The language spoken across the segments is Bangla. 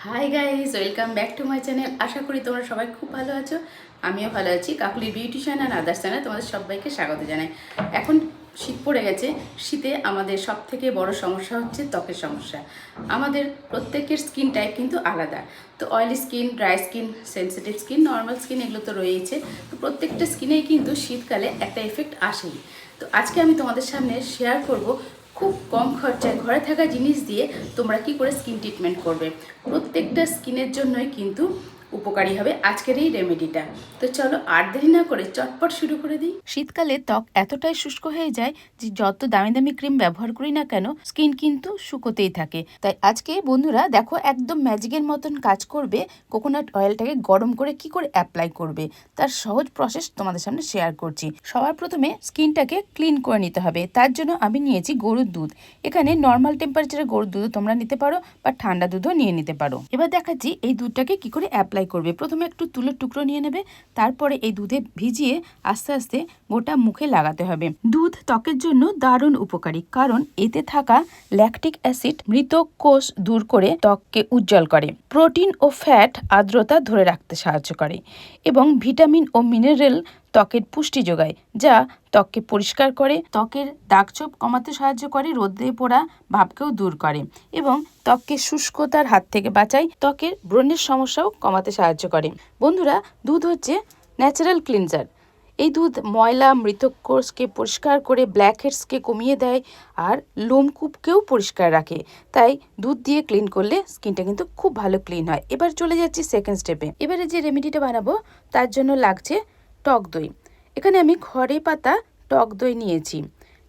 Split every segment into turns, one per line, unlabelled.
High guys, welcome back to my channel. আশা করি তোমরা সবাই খুব ভালো আছো। আমিও ভালো আছি। কাকুলি বিউটিশিয়ান অ্যান্ড আদার্স চ্যানেলে তোমাদের সবাইকে স্বাগত জানাই। এখন শীত পড়ে গেছে। শীতে আমাদের সব থেকে বড় সমস্যা হচ্ছে ত্বকের সমস্যা। আমাদের প্রত্যেকের স্কিন টাইপ কিন্তু আলাদা। তো oily skin, dry skin, sensitive skin, normal skin এগুলো তো রয়েইছে। তো প্রত্যেকটা স্কিনেই কিন্তু শীতকালে একটা এফেক্ট আসেই। তো আজকে আমি তোমাদের সামনে শেয়ার করব খুব কম খরচায় ঘরে থাকা জিনিস দিয়ে তোমরা কি করে স্কিন ট্রিটমেন্ট করবে। প্রত্যেকটা স্কিনের জন্যই কিন্তু উপকারী হবে আজকের এই রেমেডিটা। তো চলো আর দেরি না করে চটপট শুরু করে দিই। শীতকালে ত্বক এতটাই শুষ্ক হয়ে যায় যে যত দামি দামি ক্রিম ব্যবহার করি না কেন স্কিন কিন্তু শুকোতেই থাকে। তাই আজকে বন্ধুরা দেখো একদম ম্যাজিকের মতন কাজ করবে। কোকোনাট অয়েলটাকে গরম করে কি করে অ্যাপ্লাই করবে তার সহজ প্রসেস তোমাদের সামনে শেয়ার করছি। সবার প্রথমে স্কিনটাকে ক্লিন করে নিতে হবে। তার জন্য আমি নিয়েছি গরুর দুধ। এখানে নর্মাল টেম্পারেচারে গরুর দুধও তোমরা নিতে পারো বা ঠান্ডা দুধও নিয়ে নিতে পারো। এবার দেখাচ্ছি এই দুধটাকে কি করে অ্যাপ্লাই করবে। প্রথমে একটু তুলোর টুকরো নিয়ে নেবে, তারপরে এই দুধে ভিজিয়ে আস্তে আস্তে গোটা মুখে লাগাতে হবে। দুধ ত্বকের জন্য দারুণ উপকারী, কারণ এতে থাকা ল্যাকটিক অ্যাসিড মৃত কোষ দূর করে ত্বককে উজ্জ্বল করে। প্রোটিন ও ফ্যাট আর্দ্রতা ধরে রাখতে সাহায্য করে এবং ভিটামিন ও মিনারেল ত্বকের পুষ্টি যোগায়, যা ত্বককে পরিষ্কার করে, ত্বকের দাগছোপ কমাতে সাহায্য করে, রোদে পোড়া ভাবকেও দূর করে এবং ত্বককে শুষ্কতার হাত থেকে বাঁচায়, ত্বকের ব্রণের সমস্যাও কমাতে সাহায্য করে। বন্ধুরা, দুধ হচ্ছে ন্যাচারাল ক্লিনজার। এই দুধ ময়লা মৃত কোষকে পরিষ্কার করে, ব্ল্যাক হেডসকে কমিয়ে দেয় আর লোমকূপকেও পরিষ্কার রাখে। তাই দুধ দিয়ে ক্লিন করলে স্কিনটা কিন্তু খুব ভালো ক্লিন হয়। এবার চলে যাচ্ছি সেকেন্ড স্টেপে। এবারে যে রেমেডিটা বানাবো তার জন্য লাগছে টক দই। এখানে আমি ঘরে পাতা টক দই নিয়েছি।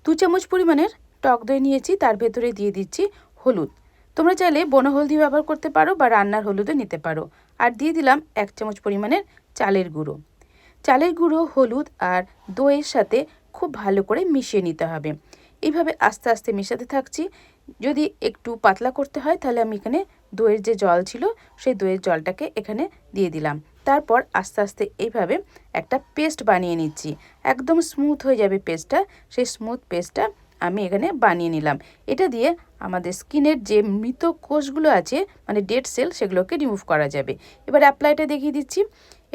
2 চামচ পরিমাণের টক দই নিয়েছি। তার ভেতরে দিয়ে দিচ্ছি হলুদ। তোমরা চাইলে বন হলদি ব্যবহার করতে পারো বা রান্নার হলুদও নিতে পারো। আর দিয়ে দিলাম 1 চামচ পরিমাণের চালের গুঁড়ো। চালের গুঁড়ো, হলুদ আর দইয়ের সাথে খুব ভালো করে মিশিয়ে নিতে হবে। এইভাবে আস্তে আস্তে মেশাতে থাকছি। যদি একটু পাতলা করতে হয় তাহলে আমি এখানে দইয়ের যে জল ছিল সেই দইয়ের জলটাকে এখানে দিয়ে দিলাম। তারপর আস্তে আস্তে এইভাবে একটা পেস্ট বানিয়ে নিচ্ছি। একদম স্মুথ হয়ে যাবে পেস্টটা। সেই স্মুথ পেস্টটা আমি এখানে বানিয়ে নিলাম। এটা দিয়ে আমাদের স্কিনের যে মৃত কোষগুলো আছে, মানে ডেড সেল, সেগুলোকে রিমুভ করা যাবে। এবার অ্যাপ্লাইটা দেখিয়ে দিচ্ছি।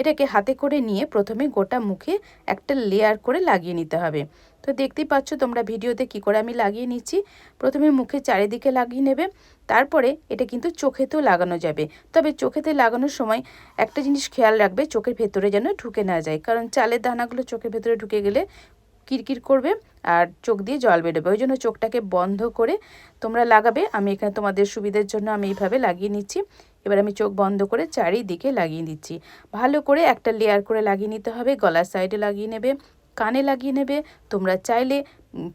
এটাকে হাতে করে নিয়ে প্রথমে গোটা মুখে একটা লেয়ার করে লাগিয়ে নিতে হবে। তো দেখতেই পাচ্ছ তোমরা ভিডিওতে কি করে আমি লাগিয়ে নিচ্ছি। প্রথমে মুখে চারিদিকে লাগিয়ে নেবে, তারপরে এটা কিন্তু চোখেতেও লাগানো যাবে। তবে চোখেতে লাগানোর সময় একটা জিনিস খেয়াল রাখবে, চোখের ভেতরে যেন ঢুকে না যায়, কারণ চালের দানাগুলো চোখের ভেতরে ঢুকে গেলে কিরকির করবে আর চোখ দিয়ে জল বেরোবে। ওই জন্য চোখটাকে বন্ধ করে তোমরা লাগাবে। আমি এখানে তোমাদের সুবিধার জন্য আমি এইভাবে লাগিয়ে নিচ্ছি। এবার আমি চোখ বন্ধ করে চারিদিকে লাগিয়ে দিচ্ছি। ভালো করে একটা লেয়ার করে লাগিয়ে নিতে হবে। গলার সাইডে লাগিয়ে নেবে, কানে লাগিয়ে নেবে, তোমরা চাইলে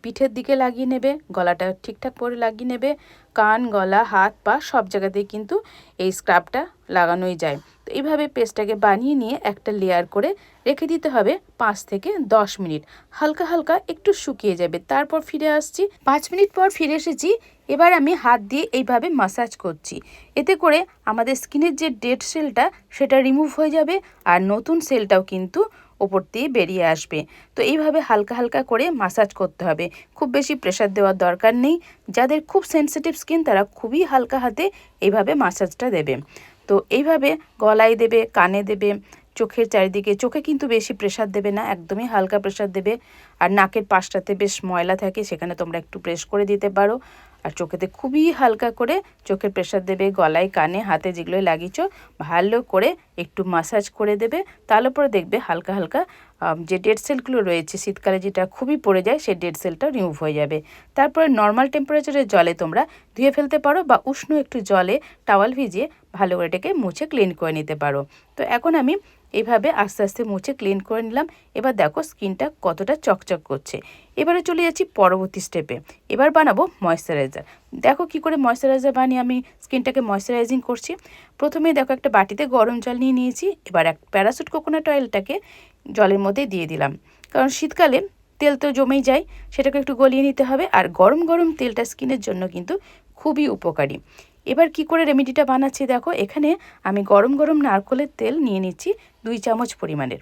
পিঠের দিকে লাগিয়ে নেবে, গলাটা ঠিকঠাক করে লাগিয়ে নেবে। কান, গলা, হাত, পা সব জায়গাতেই কিন্তু এই স্ক্রাবটা লাগানোই যায়। তো এইভাবে পেস্টটাকে বানিয়ে নিয়ে একটা লেয়ার করে রেখে দিতে হবে 5 থেকে 10 মিনিট। হালকা হালকা একটু শুকিয়ে যাবে। তারপর ফিরে আসছি। 5 মিনিট পর ফিরে এসেছি। এবার আমি হাত দিয়ে এইভাবে মাসাজ করছি। এতে করে আমাদের স্কিনের যে ডেড সেলটা সেটা রিমুভ হয়ে যাবে আর নতুন সেলটাও কিন্তু ওপর দিয়ে বেরিয়ে আসবে। তো এইভাবে হালকা হালকা করে মাসাজ করতে হবে। খুব বেশি প্রেশার দেওয়ার দরকার নেই। যাদের খুব সেনসিটিভ স্কিন তারা খুবই হালকা হাতে এইভাবে মাসাজটা দেবে। তো এইভাবে গলায় দেবে, কানে দেবে, চোখের চারিদিকে। চোখে কিন্তু বেশি প্রেশার দেবে না, একদমই হালকা প্রেশার দেবে। আর নাকের পাশটাতে বেশ ময়লা থাকে, সেখানে তোমরা একটু প্রেস করে দিতে পারো। আর চোখেতে খুবই হালকা করে চোখের প্রেশার দেবে। গলায়, কানে, হাতে যেগুলো লাগিয়েছো ভালো করে একটু মাসাজ করে দেবে। তার উপরে দেখবে হালকা হালকা যে ডেড সেলগুলো রয়েছে, শীতকালে যেটা খুবই পড়ে যায়, সেই ডেড সেলটা রিমুভ হয়ে যাবে। তারপরে নর্মাল টেম্পারেচারের জলে তোমরা ধুয়ে ফেলতে পারো বা উষ্ণ একটু জলে টাওয়াল ভিজিয়ে ভালো করে এটাকে মুছে ক্লিন করে নিতে পারো। তো এখন আমি এইভাবে আস্তে আস্তে মুছে ক্লিন করে নিলাম। এবার দেখো স্কিনটা কতটা চকচক করছে। এবারে চলে যাচ্ছি পরবর্তী স্টেপে। এবার বানাবো ময়েশ্চারাইজার। দেখো কি করে ময়েশ্চারাইজার বানিয়ে আমি স্কিনটাকে ময়েশ্চারাইজিং করছি। প্রথমে দেখো একটা বাটিতে গরম জল নিয়ে নিয়েছি। এবার এক প্যারাশুট কোকোনাট অয়েলটাকে জলের মধ্যে দিয়ে দিলাম, কারণ শীতকালে তেল তো জমেই যায়, সেটাকে একটু গলিয়ে নিতে হবে। আর গরম গরম তেলটা স্কিনের জন্য কিন্তু খুবই উপকারী। এবার কি করে রেমেডিটা বানাচ্ছি দেখো। এখানে আমি গরম গরম নারকেলের তেল নিয়ে নিচ্ছি 2 চামচ পরিমাণের।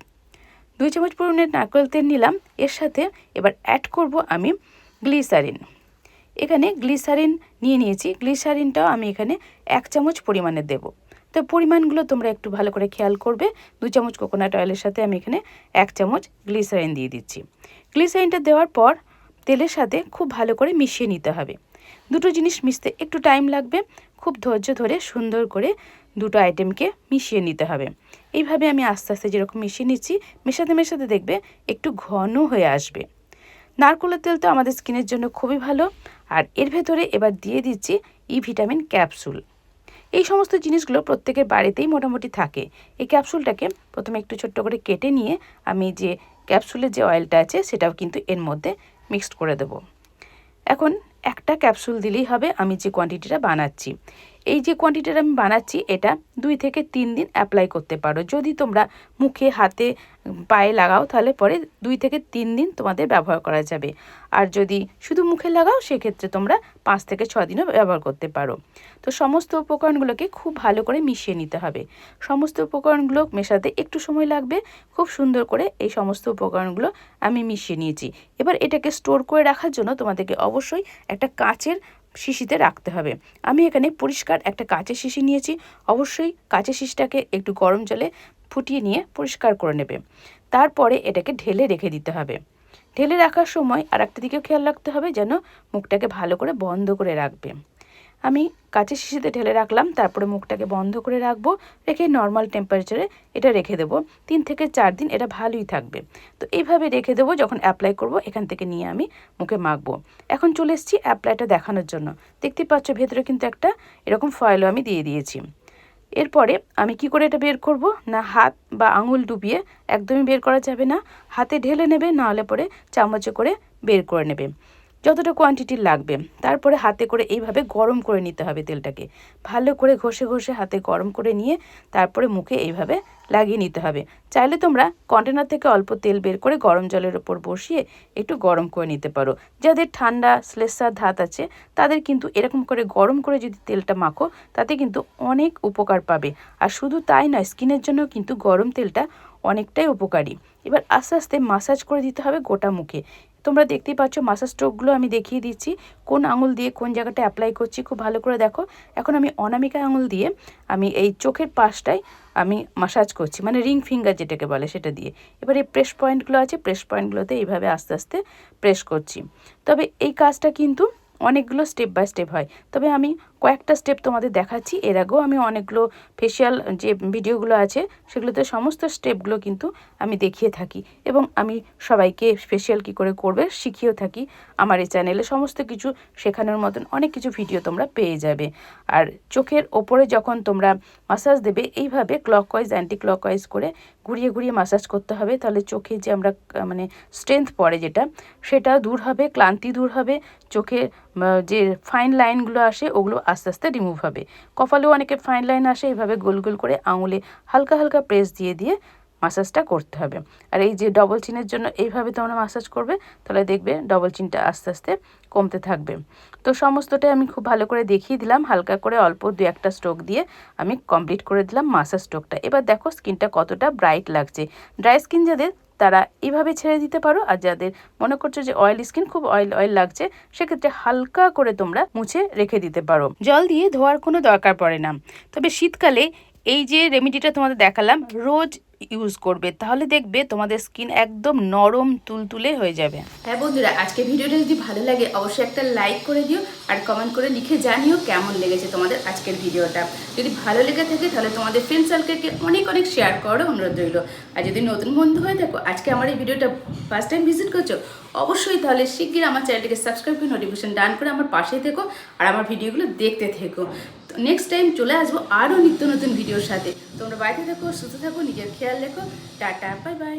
2 চামচ পরিমাণের নারকেল তেল নিলাম। এর সাথে এবার অ্যাড করব আমি গ্লিসারিন। এখানে গ্লিসারিন নিয়ে নিয়েছি। গ্লিসারিনটাও আমি এখানে 1 চামচ পরিমাণে দেব। তো পরিমাণগুলো তোমরা একটু ভালো করে খেয়াল করবে। 2 চামচ কোকোনাট অয়েলের সাথে আমি এখানে 1 চামচ গ্লিসারিন দিয়ে দিচ্ছি। গ্লিসারিনটা দেওয়ার পর তেলের সাথে খুব ভালো করে মিশিয়ে নিতে হবে। দুটো জিনিস মিশতে একটু টাইম লাগবে। খুব ধৈর্য ধরে সুন্দর করে দুটো আইটেমকে মিশিয়ে নিতে হবে। এইভাবে আমি আস্তে আস্তে যেরকম মিশিয়ে নিচ্ছি, মেশাতে মেশাতে দেখবে একটু ঘন হয়ে আসবে। নারকেলের তেল তো আমাদের স্কিনের জন্য খুবই ভালো। আর এর ভেতরে এবার দিয়ে দিচ্ছি ই ভিটামিন ক্যাপসুল। এই সমস্ত জিনিসগুলো প্রত্যেকের বাড়িতেই মোটামুটি থাকে। এই ক্যাপসুলটাকে প্রথমে একটু ছোট্ট করে কেটে নিয়ে আমি যে ক্যাপসুলের যে অয়েলটা আছে সেটাও কিন্তু এর মধ্যে মিক্সড করে দেব। এখন একটা ক্যাপসুল দিলেই হবে আমি যে কোয়ান্টিটিটা বানাচ্ছি। এই যে কোয়ান্টিটিটা আমি বানাচ্ছি এটা 2 থেকে 3 দিন অ্যাপ্লাই করতে পারো। যদি তোমরা মুখে, হাতে, পায়ে লাগাও তাহলে পরে 2 থেকে 3 দিন তোমাদের ব্যবহার করা যাবে। আর যদি শুধু মুখে লাগাও সেক্ষেত্রে তোমরা 5 থেকে 6 দিনও ব্যবহার করতে পারো। তো সমস্ত উপকরণগুলোকে খুব ভালো করে মিশিয়ে নিতে হবে। সমস্ত উপকরণগুলো মেশাতে একটু সময় লাগবে। খুব সুন্দর করে এই সমস্ত উপকরণগুলো আমি মিশিয়ে নিয়েছি। এবার এটাকে স্টোর করে রাখার জন্য তোমাদেরকে অবশ্যই একটা কাচের শিশিতে রাখতে হবে। আমি এখানে পরিষ্কার একটা কাচের শিশি নিয়েছি। অবশ্যই কাচের শিশিটাকে একটু গরম জলে ফুটিয়ে নিয়ে পরিষ্কার করে নেবে। তারপরে এটাকে ঢেলে রেখে দিতে হবে। ঢেলে রাখার সময় আর একটা দিকেও খেয়াল রাখতে হবে যেন মুখটাকে ভালো করে বন্ধ করে রাখবে। আমি কাচের শিশিতে ঢেলে রাখলাম, তারপরে মুখটাকে বন্ধ করে রাখবো। রেখে নর্মাল টেম্পারেচারে এটা রেখে দেবো। 3 থেকে 4 দিন এটা ভালোই থাকবে। তো এইভাবে রেখে দেবো। যখন অ্যাপ্লাই করব এখান থেকে নিয়ে আমি মুখে মাখবো। এখন চলে এসেছি অ্যাপ্লাইটা দেখানোর জন্য। দেখতে পাচ্ছ ভেতরে কিন্তু একটা এরকম ফয়েলও আমি দিয়ে দিয়েছি। এরপরে আমি কি করে এটা বের করব না, হাত বা আঙুল ডুবিয়ে একদমই বের করা যাবে না। হাতে ঢেলে নেবে, নাহলে পরে চামচে করে বের করে নেবে যতটা কোয়ান্টিটির লাগবে। তারপরে হাতে করে এইভাবে গরম করে নিতে হবে তেলটাকে। ভালো করে ঘষে ঘষে হাতে গরম করে নিয়ে তারপরে মুখে এইভাবে লাগিয়ে নিতে হবে। চাইলে তোমরা কন্টেনার থেকে অল্প তেল বের করে গরম জলের ওপর বসিয়ে একটু গরম করে নিতে পারো। যাদের ঠান্ডা শ্লেষ্মার ধাত আছে তাদের কিন্তু এরকম করে গরম করে যদি তেলটা মাখো তাতে কিন্তু অনেক উপকার পাবে। আর শুধু তাই নয়, স্কিনের জন্য কিন্তু গরম তেলটা অনেকটাই উপকারী। এবার আস্তে আস্তে মাসাজ করে দিতে হবে গোটা মুখে। তোমরা দেখতেই পাচ্ছ মাসাজ স্ট্রোকগুলো আমি দেখিয়ে দিচ্ছি কোন আঙুল দিয়ে কোন জায়গাটা অ্যাপ্লাই করছি। খুব ভালো করে দেখো। এখন আমি অনামিকা আঙুল দিয়ে আমি এই চোখের পাশটায় আমি মাসাজ করছি, মানে রিং ফিঙ্গার যেটাকে বলে সেটা দিয়ে। এবার এই প্রেস পয়েন্টগুলো আছে, প্রেস পয়েন্টগুলোতে এইভাবে আস্তে আস্তে প্রেস করছি। তবে এই কাজটা কিন্তু অনেকগুলো স্টেপ বাই স্টেপ হয়। তবে আমি কয়েকটা স্টেপ তোমাদের দেখাচ্ছি। এর আগেও আমি অনেকগুলো ফেশিয়াল যে ভিডিওগুলো আছে সেগুলোতে সমস্ত স্টেপগুলো কিন্তু আমি দেখিয়ে থাকি এবং আমি সবাইকে ফেশিয়াল কী করে করবে শিখিয়েও থাকি। আমার এই চ্যানেলে সমস্ত কিছু শেখানোর মতন অনেক কিছু ভিডিও তোমরা পেয়ে যাবে। আর চোখের ওপরে যখন তোমরা মাসাজ দেবে এইভাবে ক্লকওয়াইজ অ্যান্টি ক্লকওয়াইজ করে ঘুরিয়ে ঘুরিয়ে মাসাজ করতে হবে। তাহলে চোখে যে আমরা মানে স্ট্রেংথ পড়ে যেটা সেটা দূর হবে, ক্লান্তি দূর হবে, চোখে যে ফাইন লাইনগুলো আসে ওগুলো আস্তে আস্তে রিমুভ হবে। কপালেও অনেকে ফাইন লাইন আসে, এইভাবে গোল গোল করে আঙুলে হালকা হালকা প্রেস দিয়ে দিয়ে মাসাজটা করতে হবে। আর এই যে ডবল চিনের জন্য এইভাবে তোমরা মাসাজ করবে, তাহলে দেখবে ডবল চিনটা আস্তে আস্তে কমতে থাকবে। তো সমস্তটাই আমি খুব ভালো করে দেখিয়ে দিলাম। হালকা করে অল্প 2-1টা স্ট্রোক দিয়ে আমি কমপ্লিট করে দিলাম মাসাজ স্ট্রোকটা। এবার দেখো স্কিনটা কতটা ব্রাইট লাগছে। ড্রাই স্কিন যাদের তারা এইভাবে ছেড়ে দিতে পারো। আর যাদের মনে করছো যে অয়েল স্কিন, খুব অয়েল অয়েল লাগছে, সেক্ষেত্রে হালকা করে তোমরা মুছে রেখে দিতে পারো। জল দিয়ে ধোয়ার কোনো দরকার পড়ে না। তবে শীতকালে এই যে রেমেডিটা তোমাদের দেখালাম রোজ ইউজ করবে, তাহলে দেখবে তোমাদের স্কিন একদম নরম তুলতুলে হয়ে যাবে। হ্যাঁ বন্ধুরা, আজকে ভিডিওটা যদি ভালো লাগে অবশ্যই একটা লাইক করে দিও আর কমেন্ট করে লিখে জানিও কেমন লেগেছে তোমাদের আজকের ভিডিওটা। যদি ভালো লেগে থাকে তাহলে তোমাদের ফ্রেন্ড সার্কেলকে অনেক অনেক শেয়ার করো অনুরোধ রইল। আর যদি নতুন বন্ধু হয়ে থাকো, আজকে আমার এই ভিডিওটা ফার্স্ট টাইম ভিজিট করছো, অবশ্যই তাহলে শিগগির আমার চ্যানেলটিকে সাবস্ক্রাইব করে নোটিফিকেশন ডান করে আমার পাশেই থেকো আর আমার ভিডিওগুলো দেখতে থেকো। নেক্সট টাইম চলে আসবো আরও নিত্য নতুন ভিডিওর সাথে। তোমরা বাড়িতে থাকো, সুস্থ থাকো, নিজের খেয়াল রেখো। Tata, bye bye.